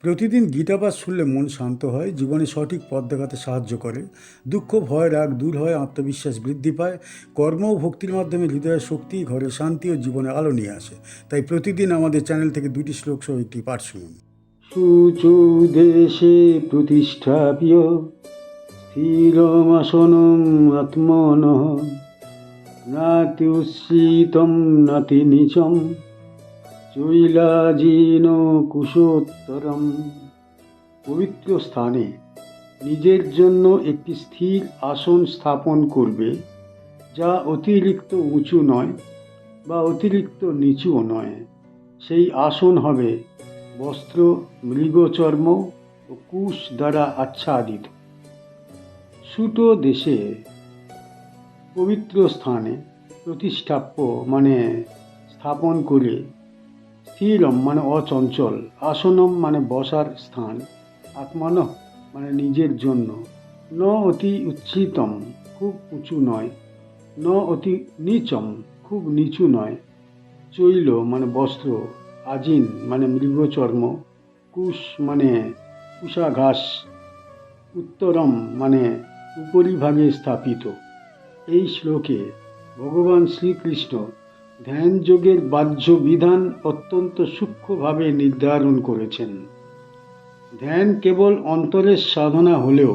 প্রতিদিন গীতাপাঠ শুনলে মন শান্ত হয়, জীবনে সঠিক পথ দেখাতে সাহায্য করে। দুঃখ, ভয়, রাগ দূর হয়, আত্মবিশ্বাস বৃদ্ধি পায়। কর্ম ও ভক্তির মাধ্যমে হৃদয়ের শক্তি, ঘরে শান্তি ও জীবনে আলো নিয়ে আসে। তাই প্রতিদিন আমাদের চ্যানেল থেকে 2টি শ্লোক সহ একটি পাঠ শুনুন। শুচৌ দেশে প্রতিষ্ঠাপ্য স্থিরমাসনম আত্মনঃ নাতি উচ্ছ্রিতম নাতি নীচম চৈলাজিন কুশোত্তরম। পবিত্র স্থানে নিজের জন্য একটি স্থির আসন স্থাপন করবে, যা অতিরিক্ত উঁচু নয় বা অতিরিক্ত নিচুও নয়। সেই আসন হবে বস্ত্র, মৃগচর্ম ও কুশ দ্বারা আচ্ছাদিত। সুটো দেশে পবিত্র স্থানে প্রতিষ্ঠাপ্য মানে স্থাপন করে, স্থিরম মানে অচঞ্চল, আসনম মানে বসার স্থান, আত্মন মানে নিজের জন্য, ন অতি উচ্ছিতম খুব উঁচু নয়, ন অতি নীচম খুব নিচু নয়, চৈল মানে বস্ত্র, আজিন মানে মৃগচর্ম, কুশ মানে কুশা ঘাস, উত্তরম মানে উপরিভাগে স্থাপিত। এই শ্লোকে ভগবান শ্রীকৃষ্ণ ধ্যান যোগের বাহ্য বিধান অত্যন্ত সূক্ষ্মভাবে নির্ধারণ করেছেন। ধ্যান কেবল অন্তরের সাধনা হলেও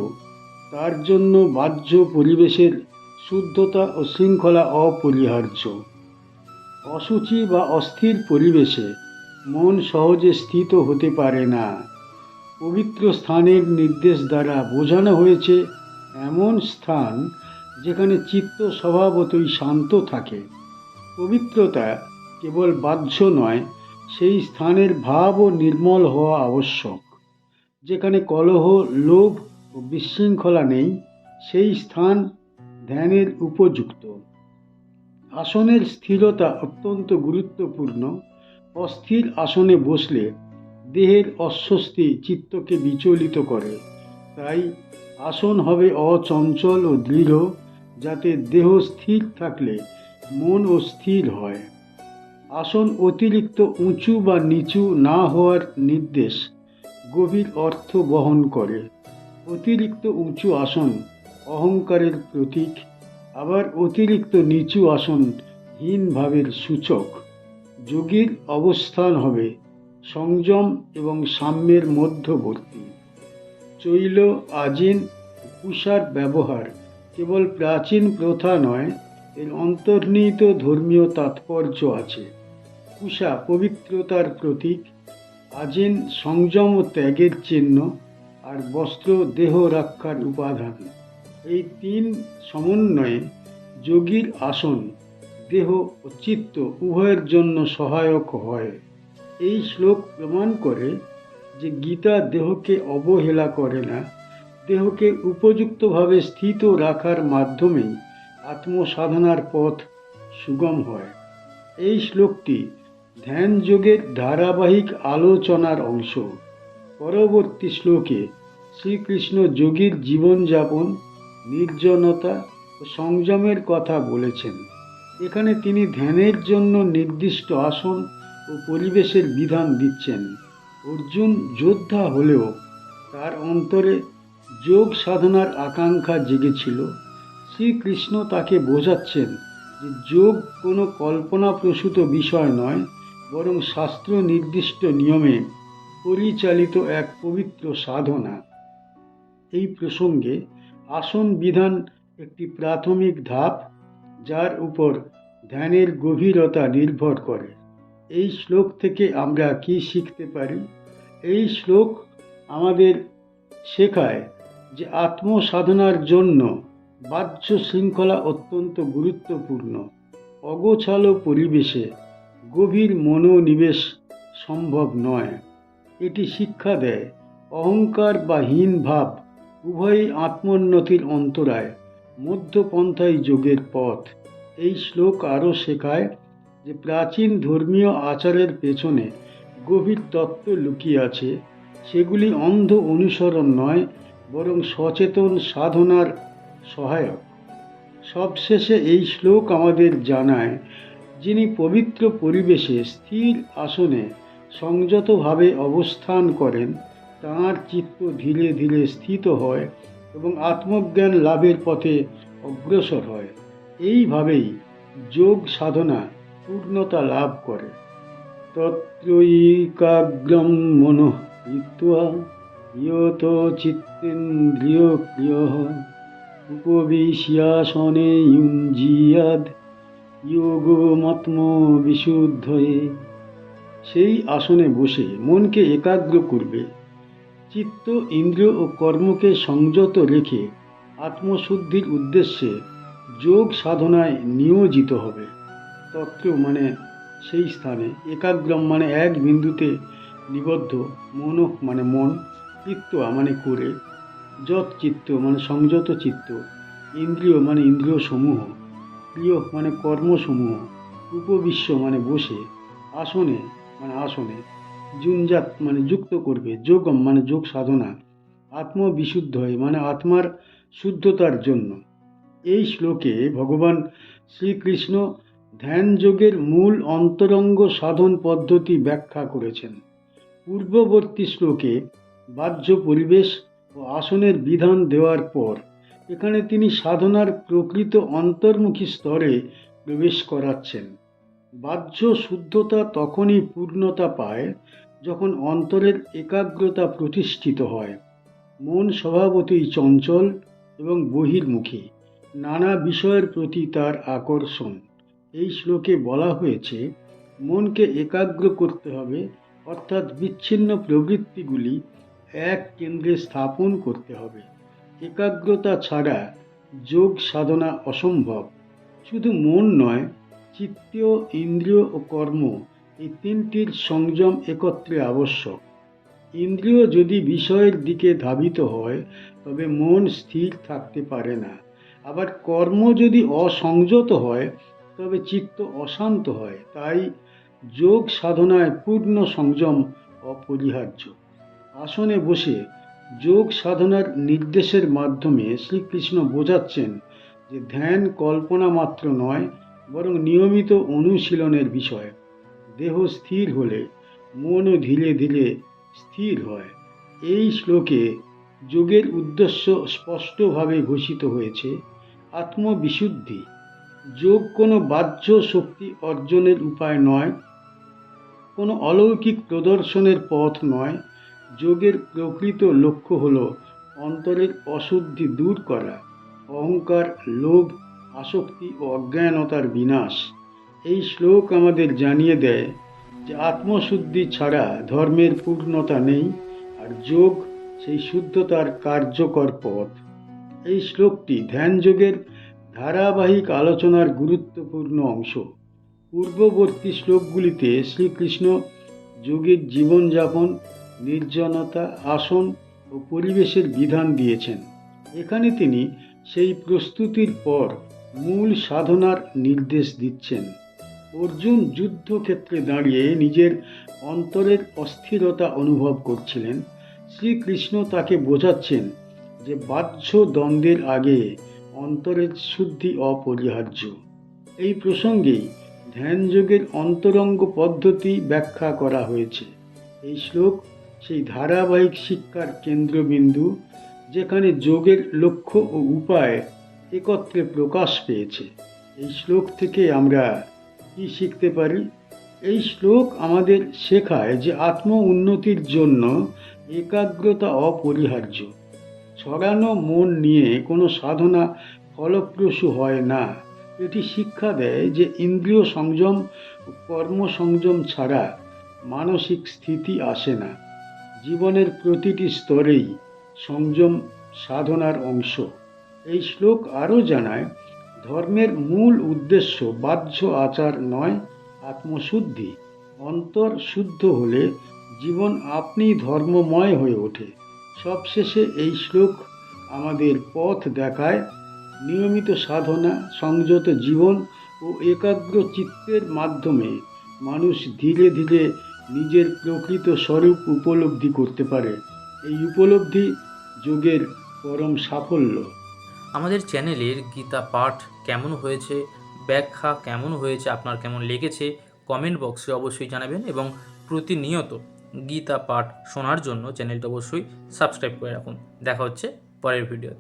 তার জন্য বাহ্য পরিবেশের শুদ্ধতা ও শৃঙ্খলা অপরিহার্য। অসুচি বা অস্থির পরিবেশে মন সহজে স্থিত হতে পারে না। পবিত্র স্থানের নির্দেশ দ্বারা বোঝানো হয়েছে এমন স্থান যেখানে চিত্ত স্বভাবতই শান্ত থাকে। পবিত্রতা কেবল বাহ্য নয়, সেই স্থানের ভাবও নির্মল হওয়া আবশ্যক। যেখানে কলহ, লোভ ও বিশৃঙ্খলা নেই, সেই স্থান ধ্যানের উপযুক্ত। আসনের স্থিরতা অত্যন্ত গুরুত্বপূর্ণ। অস্থির আসনে বসলে দেহের অস্বস্তি চিত্তকে বিচলিত করে। তাই আসন হবে অচঞ্চল ও দৃঢ়, যাতে দেহ স্থির থাকলে মনও স্থির হয়। আসন অতিরিক্ত উঁচু বা নিচু না হওয়ার নির্দেশ গভীর অর্থ বহন করে। অতিরিক্ত উঁচু আসন অহংকারের প্রতীক, আবার অতিরিক্ত নিচু আসন হীন ভাবের সূচক। যোগীর অবস্থান হবে সংযম এবং সাম্যের মধ্যবর্তী। চৈল, আজিন, কুশার ব্যবহার কেবল প্রাচীন প্রথা নয়, এর অন্তর্নিহিত ধর্মীয় তাৎপর্য আছে। কুশা পবিত্রতার প্রতীক, আজিন সংযম ও ত্যাগের চিহ্ন, আর বস্ত্র দেহ রক্ষার উপাদান। এই তিন সমন্বয়ে যোগীর আসন দেহ ও চিত্ত উভয়ের জন্য সহায়ক হয়। এই শ্লোক প্রমাণ করে যে গীতা দেহকে অবহেলা করে না, দেহকে উপযুক্তভাবে স্থিত রাখার মাধ্যমেই আত্মসাধনার পথ সুগম হয়। এই শ্লোকটি ধ্যান যোগের ধারাবাহিক আলোচনার অংশ। পরবর্তী শ্লোকে শ্রীকৃষ্ণ যোগীর জীবনযাপন, নির্জনতা ও সংযমের কথা বলেছেন। এখানে তিনি ধ্যানের জন্য নির্দিষ্ট আসন ও পরিবেশের বিধান দিচ্ছেন। অর্জুন যোদ্ধা হলেও তার অন্তরে যোগ সাধনার আকাঙ্ক্ষা জেগেছিল। শ্রীকৃষ্ণ তাকে বোঝাচ্ছেন যে যোগ কোনো কল্পনাপ্রসূত বিষয় নয়, বরং শাস্ত্র নির্দিষ্ট নিয়মে পরিচালিত এক পবিত্র সাধনা। এই প্রসঙ্গে আসন বিধান একটি প্রাথমিক ধাপ, যার উপর ধ্যানের গভীরতা নির্ভর করে। এই শ্লোক থেকে আমরা কি শিখতে পারি? এই শ্লোক আমাদের শেখায় যে আত্মসাধনার জন্য বাহ্য শৃঙ্খলা অত্যন্ত গুরুত্বপূর্ণ। অগোছালো পরিবেশে গভীর মনোনিবেশ সম্ভব নয়। এটি শিক্ষা দেয় অহংকার বা হীন ভাব উভয়ই আত্মোন্নতির অন্তরায়, মধ্যপন্থাই যোগের পথ। এই শ্লোক আরও শেখায় যে প্রাচীন ধর্মীয় আচারের পেছনে গভীর তত্ত্ব লুকিয়ে আছে। সেগুলি অন্ধ অনুসরণ নয়, বরং সচেতন সাধনার সহায়ক। সবশেষে এই শ্লোক আমাদের জানায়, যিনি পবিত্র পরিবেশে স্থির আসনে সংযতভাবে অবস্থান করেন, তাঁর চিত্ত ধীরে ধীরে স্থিত হয় এবং আত্মজ্ঞান লাভের পথে অগ্রসর হয়। এইভাবেই যোগ সাধনা পূর্ণতা লাভ করে। তত্রৈকাগ্রম মনঃ কৃত্বা ইয়ত চিত্তেন্দ্রিয়ক্রিয়ঃ উপবিশ্যাসনে যুঞ্জীয়াদ যোগমাত্মবিশুদ্ধয়ে। সেই আসনে বসে মনকে একাগ্র করবে, চিত্ত ইন্দ্রিয় ও কর্মকে সংযত রেখে আত্মশুদ্ধির উদ্দেশ্যে যোগ সাধনায় নিয়োজিত হবে। তত্র মানে সেই স্থানে, একাগ্রম মানে এক বিন্দুতে নিবদ্ধ, মন মানে মন, কৃত্বা মানে করে, যৎ চিত্ত মানে সংযত চিত্ত, ইন্দ্রিয় মানে ইন্দ্রিয় সমূহ, প্রিয় মানে কর্মসমূহ, উপবিশ্য মানে বসে, আসনে মানে আসনে, যুঞ্জাত মানে যুক্ত করবে, যোগম মানে যোগ সাধনা, আত্মবিশুদ্ধ হয় মানে আত্মার শুদ্ধতার জন্য। এই শ্লোকে ভগবান শ্রীকৃষ্ণ ধ্যান যোগের মূল অন্তরঙ্গ সাধন পদ্ধতি ব্যাখ্যা করেছেন। পূর্ববর্তী শ্লোকে বাহ্য পরিবেশ ও আসনের বিধান দেওয়ার পর এখানে তিনি সাধনার প্রকৃত অন্তর্মুখী স্তরে প্রবেশ করাচ্ছেন। বাহ্য শুদ্ধতা তখনই পূর্ণতা পায় যখন অন্তরের একাগ্রতা প্রতিষ্ঠিত হয়। মন স্বভাবতই চঞ্চল এবং বহির্মুখী, নানা বিষয়ের প্রতি তার আকর্ষণ। এই শ্লোকে বলা হয়েছে মনকে একাগ্র করতে হবে, অর্থাৎ বিচ্ছিন্ন প্রবৃত্তিগুলি এক কেন্দ্রে স্থাপন করতে হবে। একাগ্রতা ছাড়া যোগ সাধনা অসম্ভব। শুধু মন নয়, চিত্ত, ইন্দ্রিয় ও কর্ম এই তিনটির সংযম একত্রে আবশ্যক। ইন্দ্রিয় যদি বিষয়ের দিকে ধাবিত হয় তবে মন স্থির থাকতে পারে না। আবার কর্ম যদি অসংযত হয় তবে চিত্ত অশান্ত হয়। তাই যোগ সাধনায় পূর্ণ সংযম অপরিহার্য। আসনে বসে যোগ সাধনার নির্দেশের মাধ্যমে শ্রীকৃষ্ণ বোঝাচ্ছেন যে ধ্যান কল্পনা মাত্র নয়, বরং নিয়মিত অনুশীলনের বিষয়। দেহ স্থির হলে মনও ধীরে ধীরে স্থির হয়। এই শ্লোকে যোগের উদ্দেশ্য স্পষ্টভাবে ঘোষিত হয়েছে, আত্মবিশুদ্ধি। যোগ কোনো বাহ্য শক্তি অর্জনের উপায় নয়, কোনো অলৌকিক প্রদর্শনের পথ নয়। যোগের প্রকৃত লক্ষ্য হল অন্তরের অশুদ্ধি দূর করা, অহংকার, লোভ, আসক্তি ও অজ্ঞানতার বিনাশ। এই শ্লোক আমাদের জানিয়ে দেয় যে আত্মশুদ্ধি ছাড়া ধর্মের পূর্ণতা নেই, আর যোগ সেই শুদ্ধতার কার্যকর পথ। এই শ্লোকটি ধ্যান যোগের ধারাবাহিক আলোচনার গুরুত্বপূর্ণ অংশ। পূর্ববর্তী শ্লোকগুলিতে শ্রীকৃষ্ণ যোগের জীবনযাপন, নির্জনতা, আসন ও পরিবেশের বিধান দিয়েছেন। এখানে তিনি সেই প্রস্তুতির পর মূল সাধনার নির্দেশ দিচ্ছেন। অর্জুন যুদ্ধক্ষেত্রে দাঁড়িয়ে নিজের অন্তরের অস্থিরতা অনুভব করছিলেন। শ্রীকৃষ্ণ তাকে বোঝাচ্ছেন যে বাহ্য দ্বন্দ্বের আগে অন্তরের শুদ্ধি অপরিহার্য। এই প্রসঙ্গেই ধ্যান যোগের অন্তরঙ্গ পদ্ধতি ব্যাখ্যা করা হয়েছে। এই শ্লোক সেই ধারাবাহিক শিক্ষার কেন্দ্রবিন্দু, যেখানে যোগের লক্ষ্য ও উপায় একত্রে প্রকাশ পেয়েছে। এই শ্লোক থেকে আমরা কি শিখতে পারি? এই শ্লোক আমাদের শেখায় যে আত্ম উন্নতির জন্য একাগ্রতা অপরিহার্য। ছড়ানো মন নিয়ে কোনো সাধনা ফলপ্রসূ হয় না। এটি শিক্ষা দেয় যে ইন্দ্রিয় সংযম ও কর্ম সংযম ছাড়া মানসিক স্থিতি আসে না। জীবনের প্রতিটি স্তরেই সংযম সাধনার অংশ। এই শ্লোক আরও জানায় ধর্মের মূল উদ্দেশ্য বাহ্য আচার নয়, আত্মশুদ্ধি। অন্তর শুদ্ধ হলে জীবন আপনি ধর্মময় হয়ে ওঠে। সবশেষে এই শ্লোক আমাদের পথ দেখায়, নিয়মিত সাধনা, সংযত জীবন ও একাগ্র চিত্তের মাধ্যমে মানুষ ধীরে ধীরে নিজের প্রকৃত স্বরূপ উপলব্ধি করতে পারে। এই উপলব্ধি যোগের পরম সাফল্য। আমাদের চ্যানেলের গীতা পাঠ কেমন হয়েছে, ব্যাখ্যা কেমন হয়েছে, আপনার কেমন লেগেছে কমেন্ট বক্সে অবশ্যই জানাবেন এবং প্রতিনিয়ত গীতা পাঠ শোনার জন্য চ্যানেলটা অবশ্যই সাবস্ক্রাইব করে রাখুন। দেখা হচ্ছে পরের ভিডিওতে।